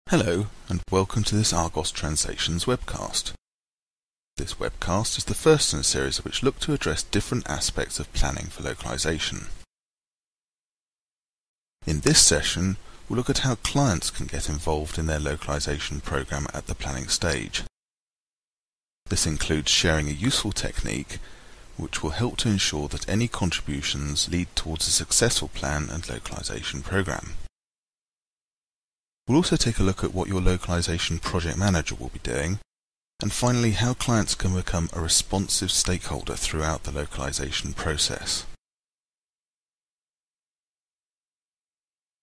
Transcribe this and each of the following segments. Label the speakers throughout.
Speaker 1: Hello, and welcome to this Argos Translations webcast. This webcast is the first in a series which look to address different aspects of planning for localization. In this session, we'll look at how clients can get involved in their localization program at the planning stage. This includes sharing a useful technique which will help to ensure that any contributions lead towards a successful plan and localization program. We'll also take a look at what your localization project manager will be doing, and finally how clients can become a responsive stakeholder throughout the localization process.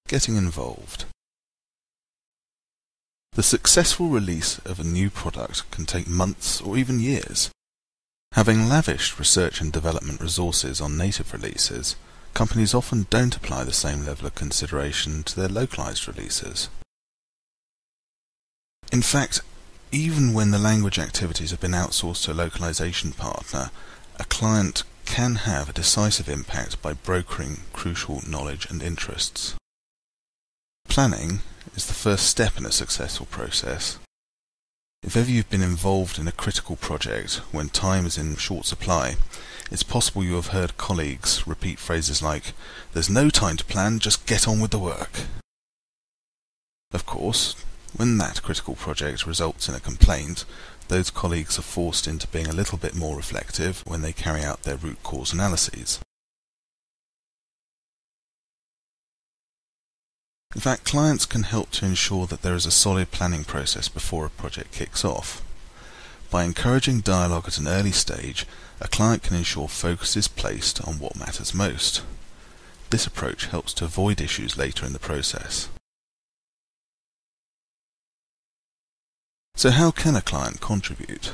Speaker 1: Getting involved. The successful release of a new product can take months or even years. Having lavished research and development resources on native releases, companies often don't apply the same level of consideration to their localized releases. In fact, even when the language activities have been outsourced to a localization partner, a client can have a decisive impact by brokering crucial knowledge and interests. Planning is the first step in a successful process. If ever you've been involved in a critical project when time is in short supply, it's possible you have heard colleagues repeat phrases like, "There's no time to plan, just get on with the work." Of course, when that critical project results in a complaint, those colleagues are forced into being a little bit more reflective when they carry out their root cause analyses. In fact, clients can help to ensure that there is a solid planning process before a project kicks off. By encouraging dialogue at an early stage, a client can ensure focus is placed on what matters most. This approach helps to avoid issues later in the process. So how can a client contribute?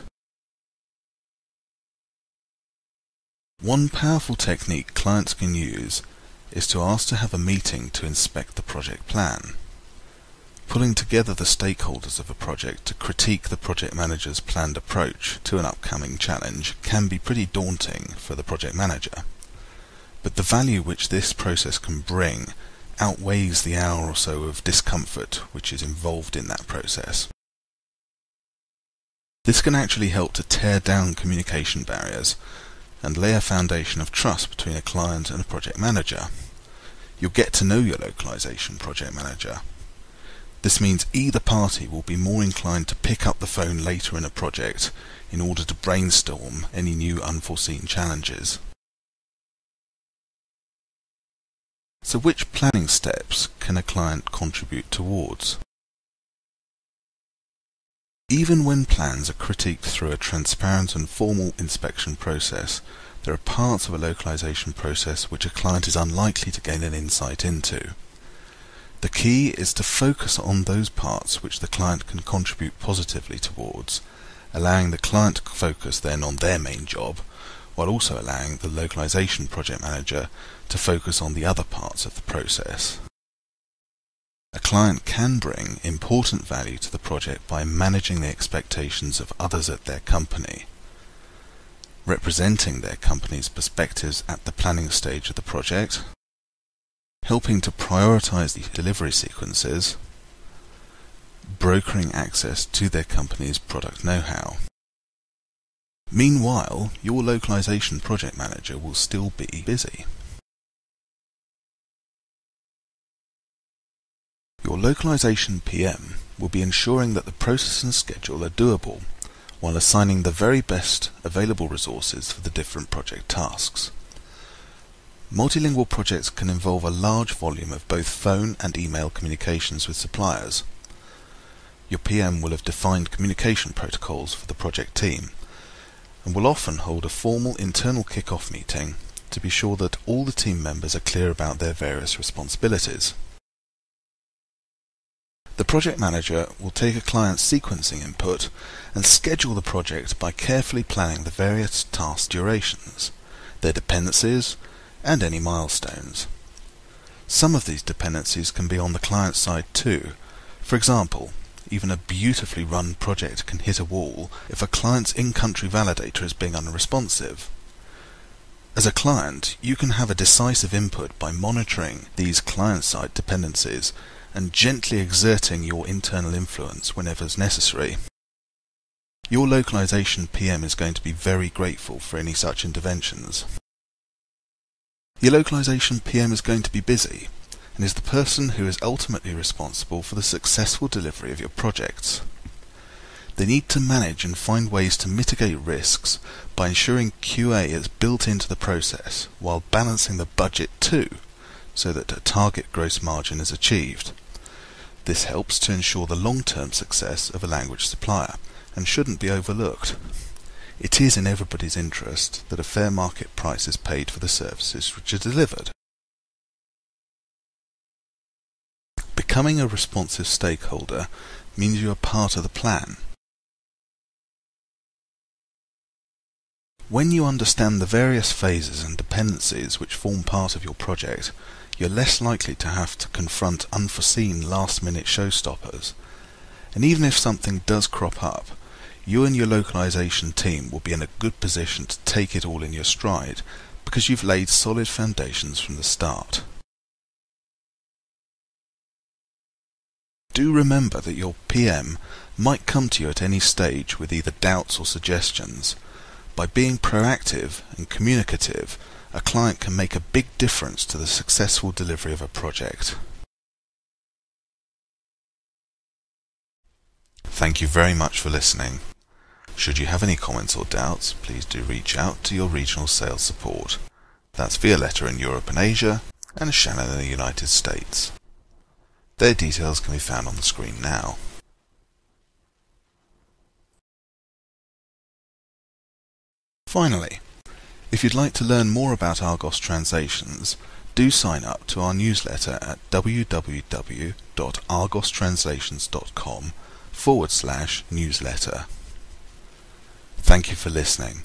Speaker 1: One powerful technique clients can use is to ask to have a meeting to inspect the project plan. Pulling together the stakeholders of a project to critique the project manager's planned approach to an upcoming challenge can be pretty daunting for the project manager. But the value which this process can bring outweighs the hour or so of discomfort which is involved in that process. This can actually help to tear down communication barriers and lay a foundation of trust between a client and a project manager. You'll get to know your localization project manager. This means either party will be more inclined to pick up the phone later in a project in order to brainstorm any new unforeseen challenges. So which planning steps can a client contribute towards? Even when plans are critiqued through a transparent and formal inspection process, there are parts of a localization process which a client is unlikely to gain an insight into. The key is to focus on those parts which the client can contribute positively towards, allowing the client to focus then on their main job, while also allowing the localization project manager to focus on the other parts of the process. A client can bring important value to the project by managing the expectations of others at their company, representing their company's perspectives at the planning stage of the project, helping to prioritize the delivery sequences, brokering access to their company's product know-how. Meanwhile, your localization project manager will still be busy. Your localization PM will be ensuring that the process and schedule are doable, while assigning the very best available resources for the different project tasks. Multilingual projects can involve a large volume of both phone and email communications with suppliers. Your PM will have defined communication protocols for the project team, and will often hold a formal internal kick-off meeting to be sure that all the team members are clear about their various responsibilities. The project manager will take a client's sequencing input and schedule the project by carefully planning the various task durations, their dependencies, and any milestones. Some of these dependencies can be on the client side too. For example, even a beautifully run project can hit a wall if a client's in-country validator is being unresponsive. As a client, you can have a decisive input by monitoring these client-side dependencies and gently exerting your internal influence whenever necessary. Your localization PM is going to be very grateful for any such interventions. Your localization PM is going to be busy and is the person who is ultimately responsible for the successful delivery of your projects. They need to manage and find ways to mitigate risks by ensuring QA is built into the process while balancing the budget too, so that a target gross margin is achieved. This helps to ensure the long-term success of a language supplier and shouldn't be overlooked. It is in everybody's interest that a fair market price is paid for the services which are delivered. Becoming a responsive stakeholder means you are part of the plan. When you understand the various phases and dependencies which form part of your project, you're less likely to have to confront unforeseen last-minute showstoppers. And even if something does crop up, you and your localization team will be in a good position to take it all in your stride because you've laid solid foundations from the start. Do remember that your PM might come to you at any stage with either doubts or suggestions. By being proactive and communicative, a client can make a big difference to the successful delivery of a project. Thank you very much for listening. Should you have any comments or doubts, please do reach out to your regional sales support. That's Violetta in Europe and Asia, and Shannon in the United States. Their details can be found on the screen now. Finally, if you'd like to learn more about Argos translations, do sign up to our newsletter at www.argostranslations.com/newsletter. Thank you for listening.